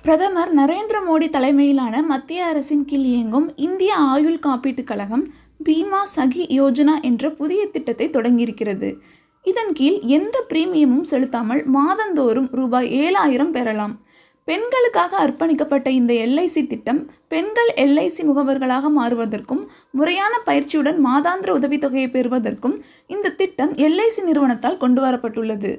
பிரதமர் நரேந்திர மோடி தலைமையிலான மத்திய அரசின் கீழ் இயங்கும் இந்திய ஆயுள் காப்பீட்டுக் கழகம் பீமா சகி யோஜனா என்ற புதிய திட்டத்தை தொடங்கியிருக்கிறது. இதன் கீழ் எந்த பிரீமியமும் செலுத்தாமல் மாதந்தோறும் ரூபாய் 7,000 பெறலாம். பெண்களுக்காக அர்ப்பணிக்கப்பட்ட இந்த LIC திட்டம் பெண்கள் LIC முகவர்களாக மாறுவதற்கும் முறையான பயிற்சியுடன் மாதாந்திர உதவித்தொகையை பெறுவதற்கும் இந்த திட்டம் LIC நிறுவனத்தால் கொண்டுவரப்பட்டுள்ளது.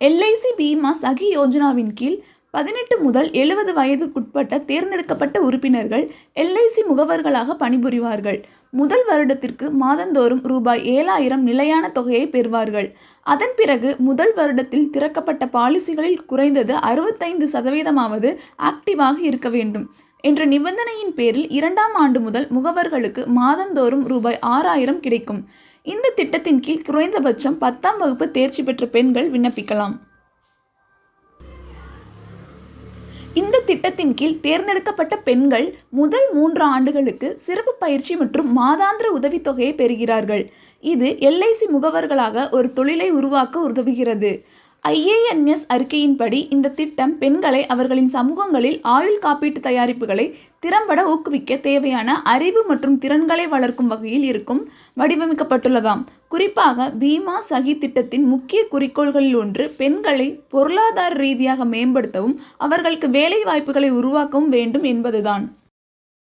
LIC பீமா சகி யோஜனாவின் கீழ் 18 முதல் 70 வயதுக்குட்பட்ட தேர்ந்தெடுக்கப்பட்ட உறுப்பினர்கள் LIC முகவர்களாக பணிபுரிவார்கள். முதல் வருடத்திற்கு மாதந்தோறும் ரூபாய் 7,000 நிலையான தொகையை பெறுவார்கள். அதன் பிறகு முதல் வருடத்தில் திறக்கப்பட்ட பாலிசிகளில் குறைந்தது 65% ஆக்டிவாக இருக்க வேண்டும் என்ற நிபந்தனையின் பேரில் 2ஆம் ஆண்டு முதல் முகவர்களுக்கு மாதந்தோறும் ரூபாய் 6,000 கிடைக்கும். இந்த திட்டத்தின் கீழ் குறைந்தபட்சம் 10ஆம் வகுப்பு தேர்ச்சி பெற்ற பெண்கள் விண்ணப்பிக்கலாம். இந்த திட்டத்தின் கீழ் தேர்ந்தெடுக்கப்பட்ட பெண்கள் முதல் 3 ஆண்டுகளுக்கு சிறப்பு பயிற்சி மற்றும் மாதாந்திர உதவித்தொகையை பெறுகிறார்கள். இது LIC முகவர்களாக ஒரு தொழிலை உருவாக்க உதவுகிறது. IANS அறிக்கையின்படி இந்த திட்டம் பெண்களை அவர்களின் சமூகங்களில் ஆயுள் காப்பீட்டு தயாரிப்புகளை திறம்பட ஊக்குவிக்க தேவையான அறிவு மற்றும் திறன்களை வளர்க்கும் வகையில் வடிவமைக்கப்பட்டுள்ளதாம். குறிப்பாக பீமா சகி திட்டத்தின் முக்கிய குறிக்கோள்களில் ஒன்று பெண்களை பொருளாதார ரீதியாக மேம்படுத்தவும் அவர்களுக்கு வேலை வாய்ப்புகளை உருவாக்கவும் வேண்டும் என்பதுதான்.